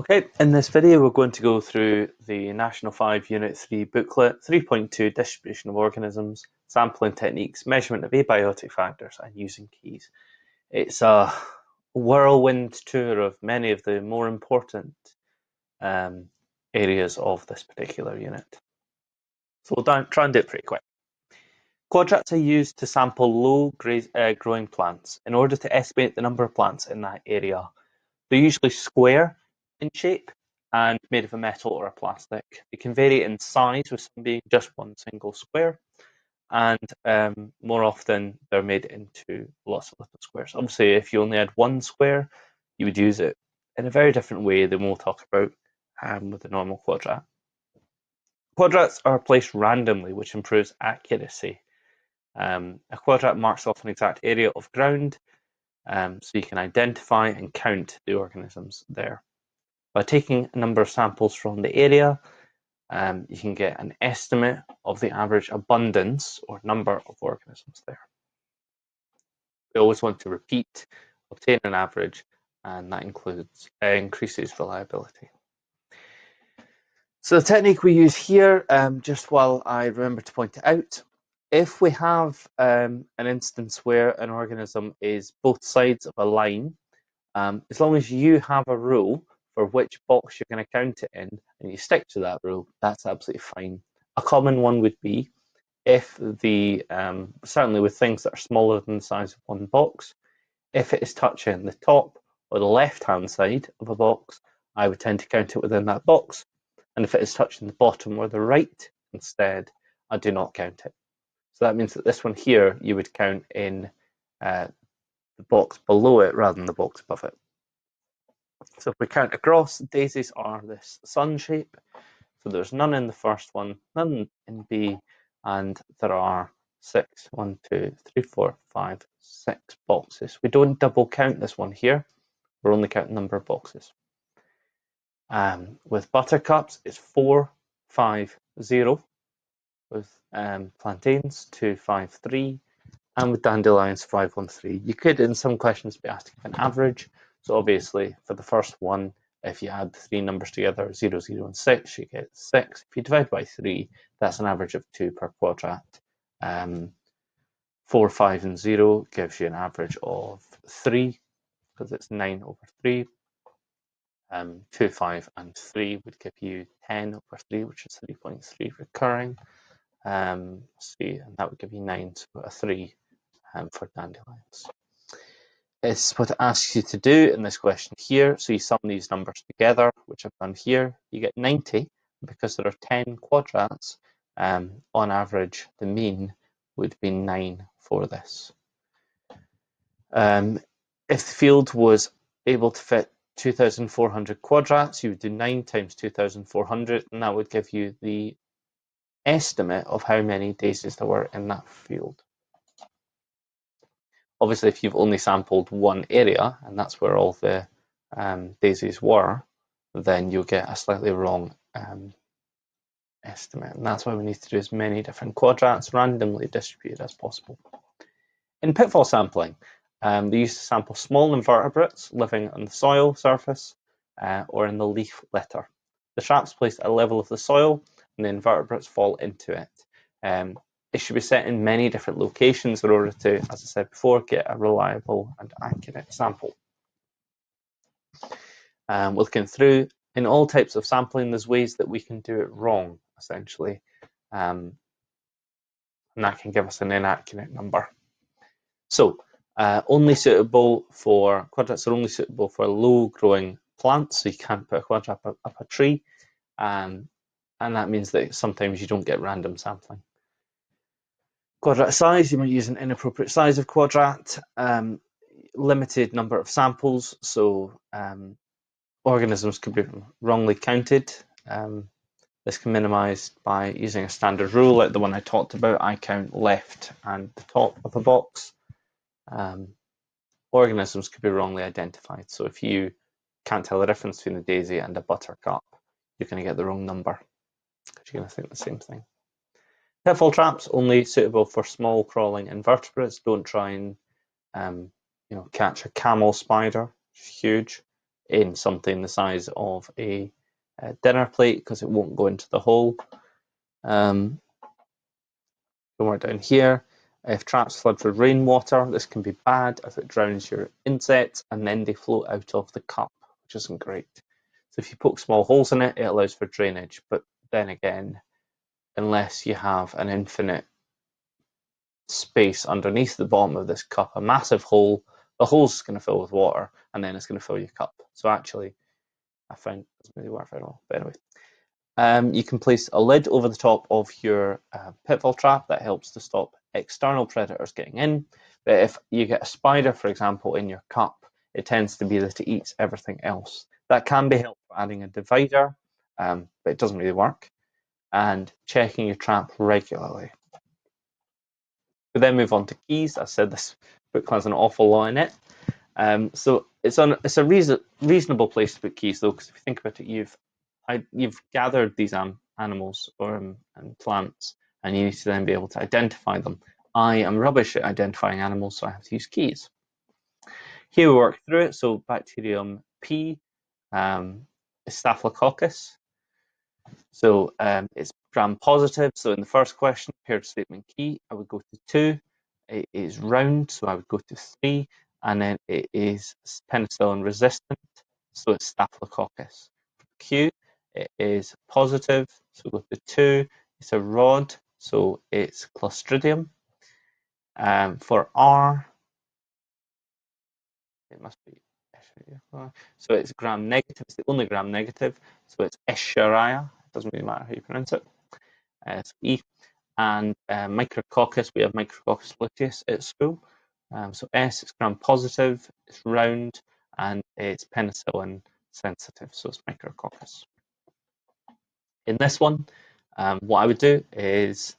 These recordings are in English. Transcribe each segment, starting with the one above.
Okay, in this video we're going to go through the National 5 Unit 3 booklet 3.2 Distribution of Organisms, Sampling Techniques, Measurement of Abiotic Factors and Using Keys. It's a whirlwind tour of many of the more important areas of this particular unit. So we'll try and do it pretty quick. Quadrats are used to sample low-growing plants in order to estimate the number of plants in that area. They're usually square in shape and made of a metal or a plastic. They can vary in size, with some being just one single square, and more often they're made into lots of little squares. Obviously, if you only had one square, you would use it in a very different way than we'll talk about with the normal quadrat. Quadrats are placed randomly, which improves accuracy. A quadrat marks off an exact area of ground, so you can identify and count the organisms there. By taking a number of samples from the area, you can get an estimate of the average abundance or number of organisms there. We always want to repeat, obtain an average, and that increases reliability. So the technique we use here, just while I remember to point it out, if we have an instance where an organism is both sides of a line, as long as you have a rule for which box you're going to count it in and you stick to that rule, that's absolutely fine. A common one would be if certainly with things that are smaller than the size of one box, if it is touching the top or the left-hand side of a box, I would tend to count it within that box. And if it is touching the bottom or the right instead, I do not count it. So that means that this one here, you would count in the box below it rather than the box above it. So if we count across, daisies are this sun shape. So there's none in the first one, none in B, and there are 6 boxes. We don't double count this one here. We're only counting number of boxes. With buttercups, it's 4, 5, 0. With plantains, 2, 5, 3. And with dandelions, 5, 1, 3. You could, in some questions, be asked to give an average. So obviously, for the first one, if you add the 3 numbers together, 0, 0, and 6, you get 6. If you divide by 3, that's an average of 2 per quadrat. 4, 5, and 0 gives you an average of 3, because it's 9 over 3. 2, 5, and 3 would give you 10 over 3, which is 3.3 recurring. And that would give you 9, so a 3 for dandelions. It's what it asks you to do in this question here. So you sum these numbers together, which I've done here. You get 90. Because there are 10 quadrats, on average, the mean would be 9 for this. If the field was able to fit 2,400 quadrats, you would do 9 times 2,400, and that would give you the estimate of how many daisies there were in that field. Obviously, if you've only sampled one area, and that's where all the daisies were, then you'll get a slightly wrong estimate. And that's why we need to do as many different quadrats randomly distributed as possible. In pitfall sampling, they used to sample small invertebrates living on the soil surface or in the leaf litter. The trap's placed at a level of the soil, and the invertebrates fall into it. It should be set in many different locations in order to, as I said before, get a reliable and accurate sample. We're looking through, in all types of sampling, there's ways that we can do it wrong, essentially. And that can give us an inaccurate number. So, quadrats are only suitable for low-growing plants, so you can't put a quadrat up a tree. And that means that sometimes you don't get random sampling. Quadrat size, you might use an inappropriate size of quadrat, limited number of samples, so organisms could be wrongly counted. This can be minimized by using a standard rule like the one I talked about. I count left and the top of a box. Organisms could be wrongly identified, so if you can't tell the difference between a daisy and a buttercup, you're going to get the wrong number because you're going to think the same thing. Pitfall traps, only suitable for small crawling invertebrates. Don't try and catch a camel spider, which is huge. in something the size of a dinner plate because it won't go into the hole. When we're down here, if traps flood with rainwater, this can be bad if it drowns your insects and then they float out of the cup, which isn't great. So if you poke small holes in it, it allows for drainage. But then again, unless you have an infinite space underneath the bottom of this cup, a massive hole, the hole's going to fill with water and then it's going to fill your cup. So actually, I find it doesn't really work very well. But anyway, you can place a lid over the top of your pitfall trap that helps to stop external predators getting in. But if you get a spider, for example, in your cup, it tends to be that it eats everything else. That can be helped by adding a divider, but it doesn't really work, and checking your trap regularly. We then move on to keys. I said this book has an awful lot in it. So it's a reasonable place to put keys, though, because if you think about it, you've gathered these animals and plants, and you need to then be able to identify them. I am rubbish at identifying animals, so I have to use keys. Here we work through it. So bacterium P is Staphylococcus. So it's gram-positive. So in the first question, paired statement key, I would go to 2. It is round, so I would go to 3. And then it is penicillin resistant, so it's Staphylococcus. For Q, it is positive, so go to 2. It's a rod, so it's Clostridium. For R, it must be, so it's gram-negative. It's the only gram-negative, so it's Escherichia. It doesn't really matter how you pronounce it. So E. And Micrococcus, we have Micrococcus luteus at school. So S, it's gram-positive, it's round, and it's penicillin sensitive, so it's Micrococcus. In this one, what I would do is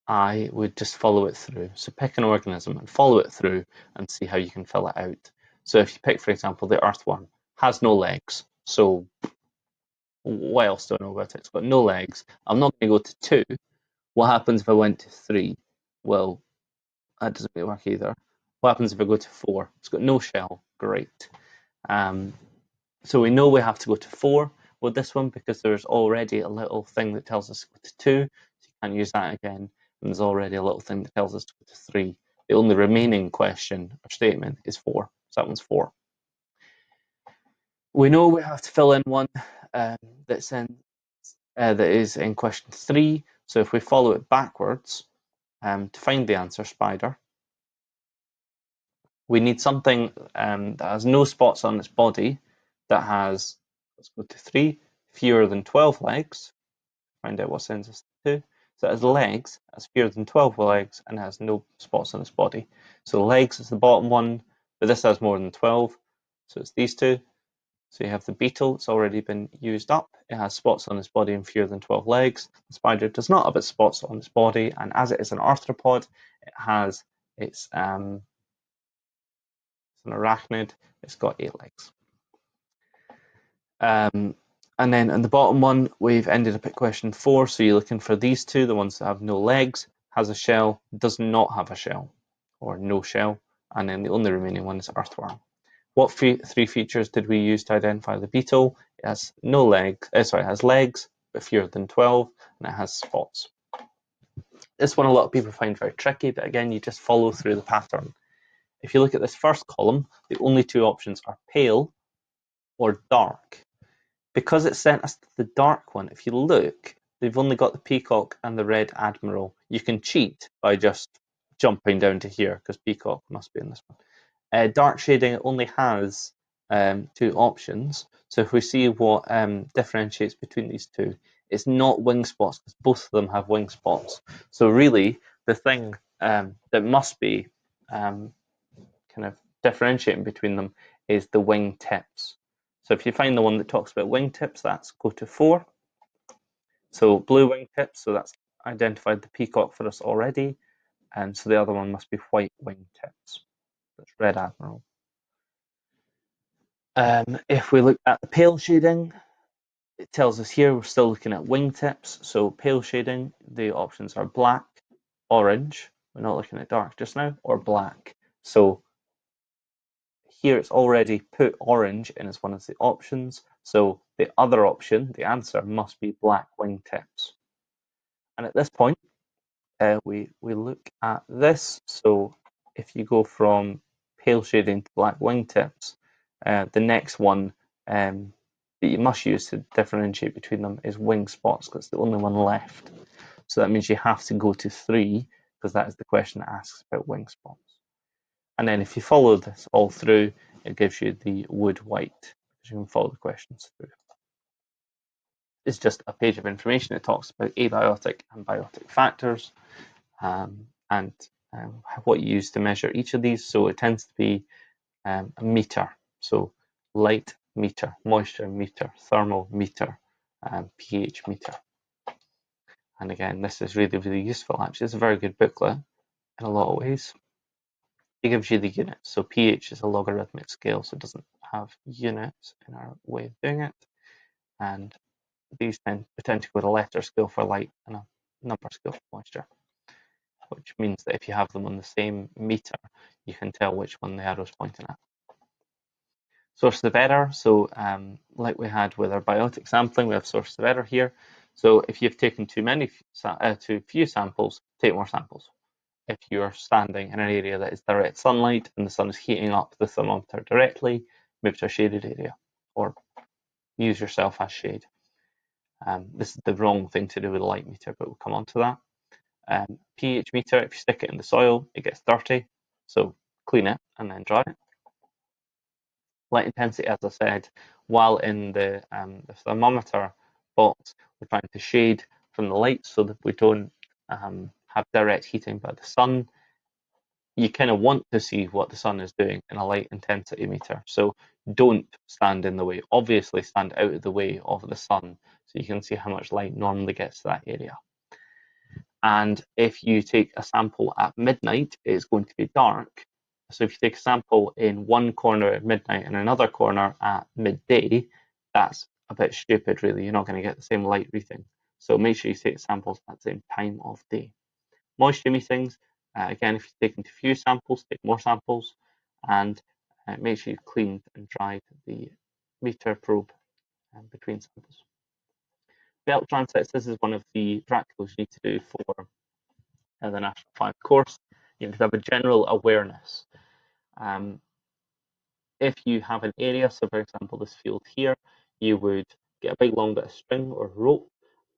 I would just follow it through. So pick an organism and follow it through and see how you can fill it out. So if you pick, for example, the earthworm, has no legs. So what else do I know about it? It's got no legs. I'm not going to go to 2. What happens if I went to 3? Well, that doesn't really work either. What happens if I go to 4? It's got no shell. Great. So we know we have to go to 4 with this one because there's already a little thing that tells us to go to 2. So you can't use that again. And there's already a little thing that tells us to go to 3. The only remaining question or statement is 4. So that one's 4. We know we have to fill in one that is in question 3. So if we follow it backwards to find the answer, spider, we need something that has no spots on its body, that has, let's go to 3, fewer than 12 legs. Find out what sends us to 2. So it has legs, has fewer than 12 legs, and has no spots on its body. So legs is the bottom one, but this has more than 12. So it's these two. So you have the beetle, it's already been used up. It has spots on its body and fewer than 12 legs. The spider does not have its spots on its body, and as it is an arthropod, it has its an arachnid, it's got 8 legs. And then in the bottom one, we've ended up at question 4. So you're looking for these two, the ones that have no legs, has a shell, does not have a shell, or no shell. And then the only remaining one is earthworm. What 3 features did we use to identify the beetle? It has no legs, it has legs, but fewer than 12, and it has spots. This one a lot of people find very tricky, but again, you just follow through the pattern. If you look at this first column, the only 2 options are pale or dark. Because it sent us to the dark one, if you look, they've only got the peacock and the red admiral. You can cheat by just jumping down to here, because peacock must be in this one. Dark shading only has 2 options. So if we see what differentiates between these 2, it's not wing spots, because both of them have wing spots. So really, the thing that must be kind of differentiating between them is the wing tips. So if you find the one that talks about wingtips, that's go to 4. So blue wingtips, so that's identified the peacock for us already. And so the other one must be white wingtips. That's red admiral. If we look at the pale shading, it tells us here we're still looking at wingtips. So pale shading, the options are black, orange, we're not looking at dark just now, or black. So Here it's already put orange in as one of the options, so the other option, the answer, must be black wingtips. And at this point, we look at this. So if you go from pale shading to black wingtips, the next one that you must use to differentiate between them is wing spots, because it's the only one left. So that means you have to go to 3, because that is the question that asks about wing spots. And then if you follow this all through, it gives you the wood white, because you can follow the questions through. It's just a page of information. It talks about abiotic and biotic factors, and what you use to measure each of these. So it tends to be a meter. So light meter, moisture meter, thermal meter, pH meter. And again, this is really, really useful. Actually, it's a very good booklet in a lot of ways. It gives you the units. So pH is a logarithmic scale, so it doesn't have units in our way of doing it. And these tend to go to letter scale for light and a number scale for moisture, which means that if you have them on the same meter, you can tell which one the arrow is pointing at. Source of error. So like we had with our biotic sampling, we have source of error here. So if you've taken too few samples, take more samples. If you're standing in an area that is direct sunlight and the sun is heating up the thermometer directly, move to a shaded area or use yourself as shade. This is the wrong thing to do with a light meter, but we'll come on to that. pH meter, if you stick it in the soil, it gets dirty. So clean it and then dry it. Light intensity, as I said, while in the thermometer box, we're trying to shade from the light so that we don't have direct heating by the sun. You kind of want to see what the sun is doing in a light intensity meter. So don't stand in the way. Obviously stand out of the way of the sun so you can see how much light normally gets to that area. And if you take a sample at midnight, it's going to be dark. So if you take a sample in one corner at midnight and another corner at midday, that's a bit stupid, really. You're not going to get the same light reading. So make sure you take samples at the same time of day. Moisture metings, again, if you're taking too few samples, take more samples, and make sure you've cleaned and dried the meter probe between samples. Belt transits, this is one of the practicals you need to do for the National 5 course. You need to have a general awareness. If you have an area, so for example, this field here, you would get a big long bit of string or rope,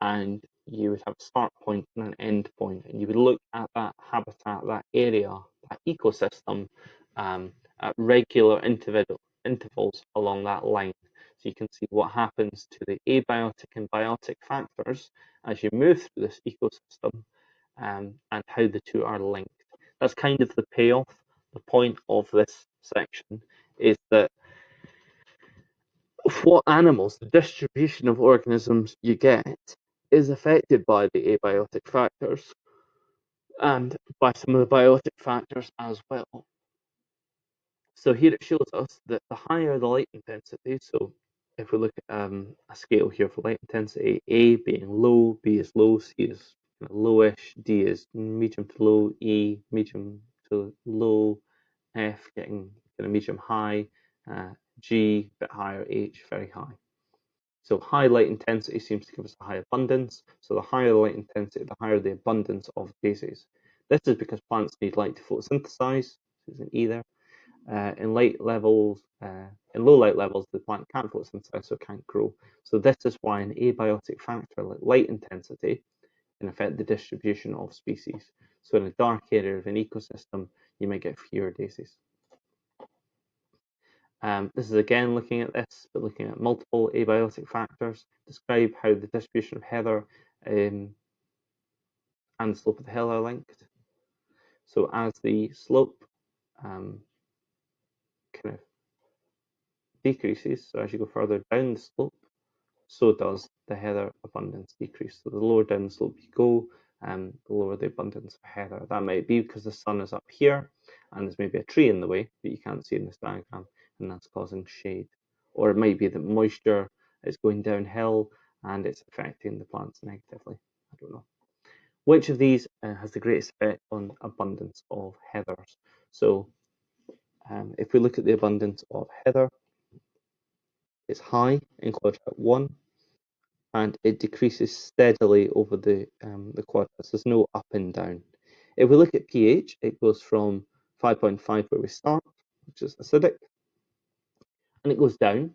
and you would have a start point and an end point, and you would look at that habitat, that area, that ecosystem at regular intervals along that line. So you can see what happens to the abiotic and biotic factors as you move through this ecosystem, and how the two are linked. That's kind of the payoff. The point of this section is that what animals, the distribution of organisms you get, is affected by the abiotic factors and by some of the biotic factors as well. So here it shows us that the higher the light intensity, so if we look at a scale here for light intensity, A being low, B is low, C is lowish, D is medium to low, E medium to low, F getting kind of medium high, G a bit higher, H very high. So high light intensity seems to give us a high abundance. So the higher the light intensity, the higher the abundance of daisies. This is because plants need light to photosynthesize. There's an E there. In low light levels, the plant can't photosynthesize, so it can't grow. So this is why an abiotic factor like light intensity can affect the distribution of species. So in a dark area of an ecosystem, you might get fewer daisies. This is again looking at this, but looking at multiple abiotic factors. Describe how the distribution of heather and the slope of the hill are linked. So as the slope kind of decreases, so as you go further down the slope, so does the heather abundance decrease. So the lower down the slope you go, the lower the abundance of heather. That might be because the sun is up here and there's maybe a tree in the way that you can't see in this diagram, and that's causing shade. Or it might be that moisture is going downhill and it's affecting the plants negatively. I don't know. Which of these has the greatest effect on abundance of heathers? So If we look at the abundance of heather, it's high in quadrant 1, and it decreases steadily over the quadrats. There's no up and down. If we look at pH, it goes from 5.5 where we start, which is acidic, and it goes down,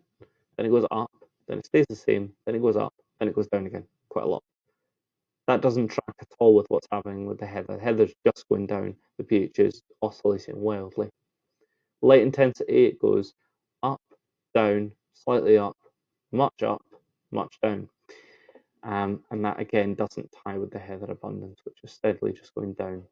then it goes up, then it stays the same, then it goes up, then it goes down again, quite a lot. That doesn't track at all with what's happening with the heather. The heather's just going down, the pH is oscillating wildly. Light intensity, it goes up, down, slightly up, much down. And that again doesn't tie with the heather abundance, which is steadily just going down.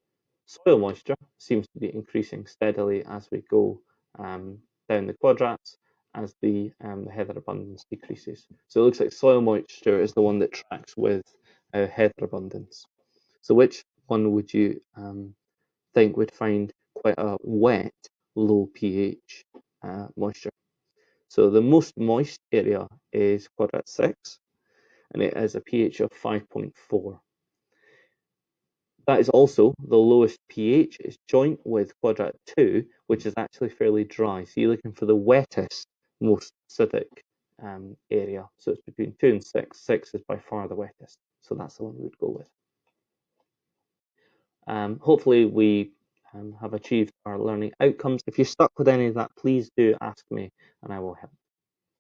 Soil moisture seems to be increasing steadily as we go down the quadrats as the heather abundance decreases. So it looks like soil moisture is the one that tracks with heather abundance. So which one would you think would find quite a wet, low pH moisture? So the most moist area is quadrat 6, and it has a pH of 5.4. That is also the lowest pH. It's joint with quadrat 2, which is actually fairly dry. So you're looking for the wettest, most acidic area. So it's between 2 and 6. 6 is by far the wettest. So that's the one we would go with. Hopefully we have achieved our learning outcomes. If you're stuck with any of that, please do ask me and I will help.